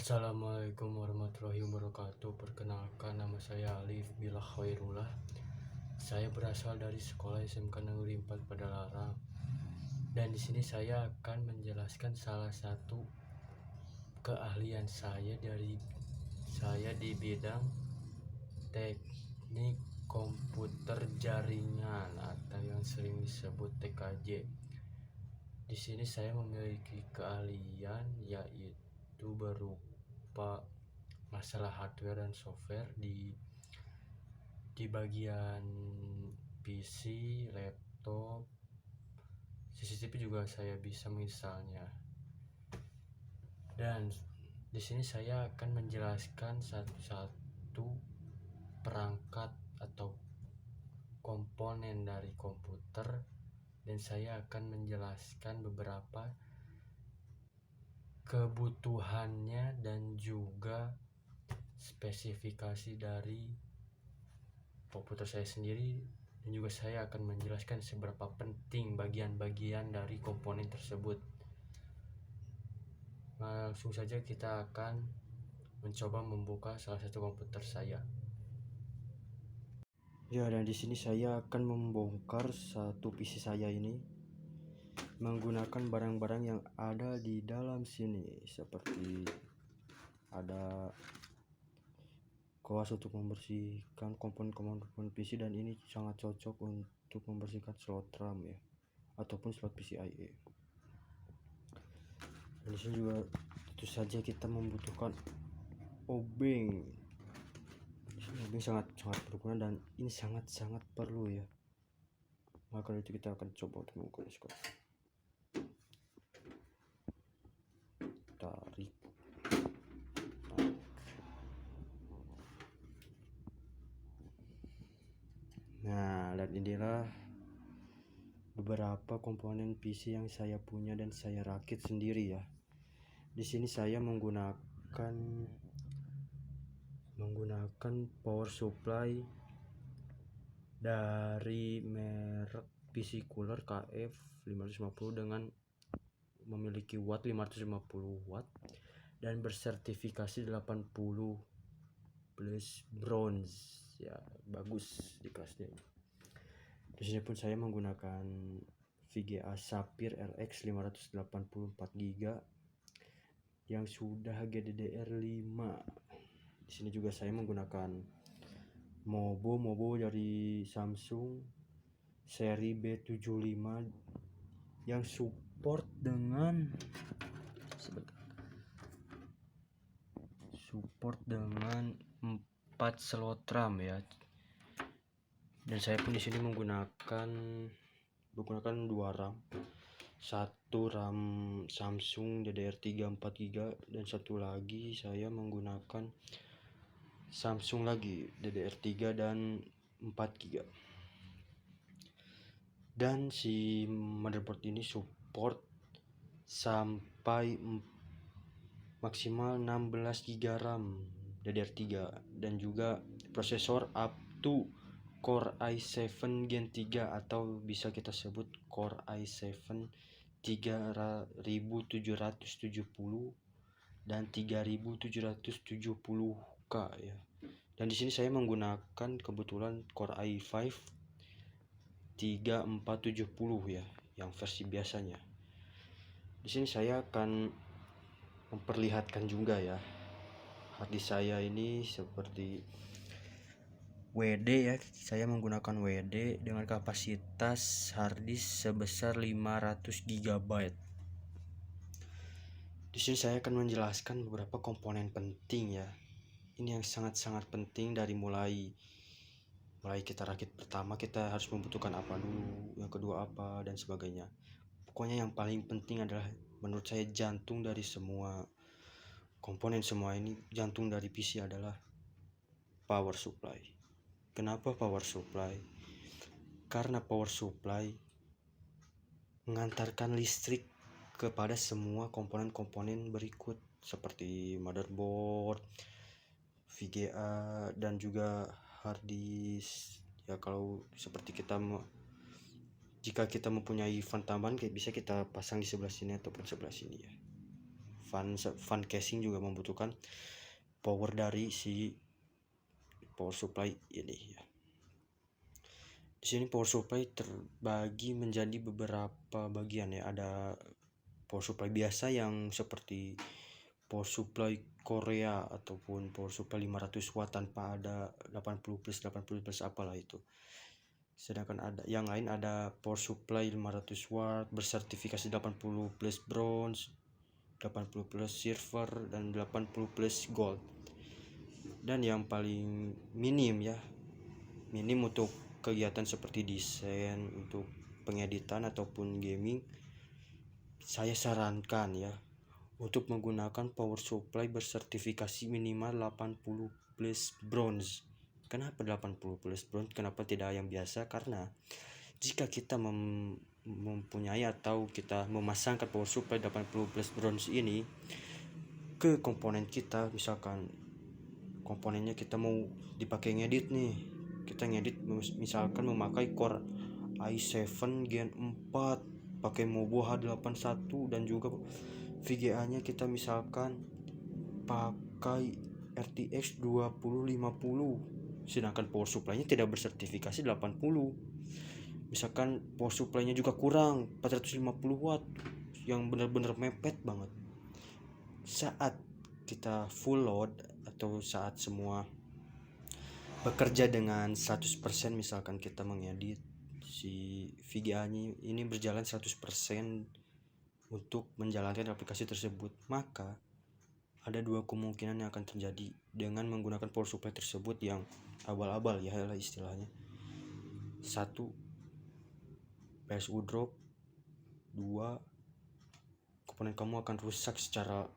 Assalamualaikum warahmatullahi wabarakatuh. Perkenalkan, nama saya Alif Billah Khairullah. Saya berasal dari sekolah SMK Negeri 4 Padalarang. Dan di sini saya akan menjelaskan salah satu keahlian saya di bidang teknik komputer jaringan atau yang sering disebut TKJ. Di sini saya memiliki keahlian yaitu berupa masalah hardware dan software di bagian PC, laptop, CCTV juga saya bisa menginstalnya. Dan di sini saya akan menjelaskan satu-satu perangkat atau komponen dari komputer, dan saya akan menjelaskan beberapa kebutuhannya dan juga spesifikasi dari komputer saya sendiri, dan juga saya akan menjelaskan seberapa penting bagian-bagian dari komponen tersebut. Langsung saja kita akan mencoba membuka salah satu komputer saya. Ya, dan di sini saya akan membongkar satu PC saya ini menggunakan barang-barang yang ada di dalam sini, seperti ada kuas untuk membersihkan komponen-komponen PC, dan ini sangat cocok untuk membersihkan slot RAM ya, ataupun slot PCIe. Dan di sini juga tentu saja kita membutuhkan obeng. Obeng sangat berguna dan ini sangat perlu ya. Maka itu kita akan coba untuk menggunakan sekarang. Tarik. Nah, dan inilah beberapa komponen PC yang saya punya dan saya rakit sendiri ya. Di sini saya menggunakan power supply dari merek PC Cooler KF550 dengan memiliki watt 550 watt dan bersertifikasi 80 plus bronze ya, bagus di kelasnya. Di sini pun saya menggunakan VGA Sapphire RX 584GB yang sudah GDDR5. Di sini juga saya menggunakan Mobo dari Samsung seri B75 yang support dengan 4 slot RAM ya. Dan saya pun di sini menggunakan 2 RAM. Satu RAM Samsung DDR3 4GB dan satu lagi saya menggunakan Samsung lagi DDR3 dan 4GB. Dan si motherboard ini support sampai maksimal 16GB RAM DDR3 dan juga prosesor up to Core i7 Gen 3 atau bisa kita sebut Core i7 3770 dan 3770K ya. Dan di sini saya menggunakan kebetulan Core i5 3470 ya, yang versi biasanya. Di sini saya akan memperlihatkan juga ya harddisk saya ini seperti WD ya. Saya menggunakan WD dengan kapasitas harddisk sebesar 500GB. Di sini saya akan menjelaskan beberapa komponen penting ya. Ini yang sangat penting dari mulai kita rakit. Pertama kita harus membutuhkan apa dulu, yang kedua apa, dan sebagainya. Pokoknya yang paling penting adalah menurut saya jantung dari semua komponen semua ini, jantung dari PC adalah power supply. Kenapa power supply? Karena power supply mengantarkan listrik kepada semua komponen-komponen berikut seperti motherboard, VGA, dan juga hard disk ya. Kalau seperti jika kita mempunyai fan tambahan, bisa kita pasang di sebelah sini ataupun sebelah sini ya. fan casing juga membutuhkan power dari si power supply ini ya. Di sini power supply terbagi menjadi beberapa bagian ya. Ada power supply biasa yang seperti power supply Korea ataupun power supply 500 watt tanpa ada 80 plus apalah itu. Sedangkan ada yang lain, ada power supply 500 watt bersertifikasi 80 plus bronze, 80 plus silver, dan 80 plus gold. Dan yang paling minim untuk kegiatan seperti desain, untuk pengeditan ataupun gaming, saya sarankan ya untuk menggunakan power supply bersertifikasi minimal 80 plus bronze. Kenapa 80 plus bronze? Kenapa tidak yang biasa? Karena jika kita mempunyai atau kita memasangkan power supply 80 plus bronze ini ke komponen kita, misalkan komponennya kita mau dipakai ngedit nih, kita ngedit misalkan memakai core i7 Gen 4 pakai Mobo H81 dan juga VGA nya kita misalkan pakai RTX 2050, sedangkan power supply nya tidak bersertifikasi 80, misalkan power supply nya juga kurang 450 watt yang benar-benar mepet banget. Saat kita full load atau saat semua bekerja dengan 100%, misalkan kita mengedit si VGA nya ini berjalan 100% untuk menjalankan aplikasi tersebut, maka ada dua kemungkinan yang akan terjadi dengan menggunakan power supply tersebut yang abal-abal ya istilahnya. Satu, PSU drop. Dua, komponen kamu akan rusak secara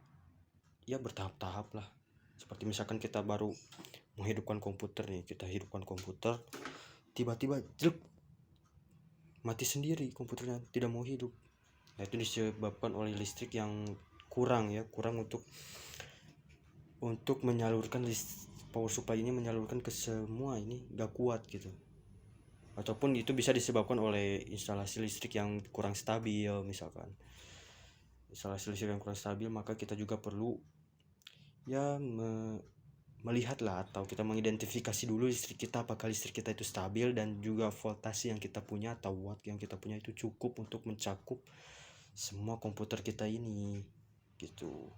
ya bertahap-tahap lah. Seperti misalkan kita baru menghidupkan komputer nih, kita hidupkan komputer, tiba-tiba mati sendiri komputernya, tidak mau hidup. Nah, itu disebabkan oleh listrik yang kurang untuk menyalurkan power supply ini, menyalurkan ke semua ini gak kuat gitu. Ataupun itu bisa disebabkan oleh instalasi listrik yang kurang stabil. Misalkan instalasi listrik yang kurang stabil, maka kita juga perlu ya melihatlah atau kita mengidentifikasi dulu listrik kita, apakah listrik kita itu stabil dan juga voltase yang kita punya atau watt yang kita punya itu cukup untuk mencakup semua komputer kita ini gitu.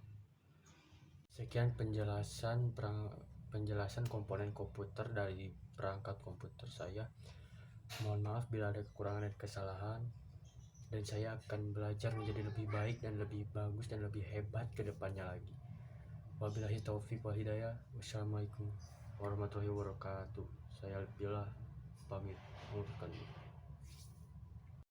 Sekian penjelasan komponen komputer dari perangkat komputer saya. Mohon maaf bila ada kekurangan dan kesalahan, dan saya akan belajar menjadi lebih baik dan lebih bagus dan lebih hebat ke depannya lagi. Wabillahi taufik wal hidayah. Wassalamualaikum warahmatullahi wabarakatuh. Saya Billah pamit.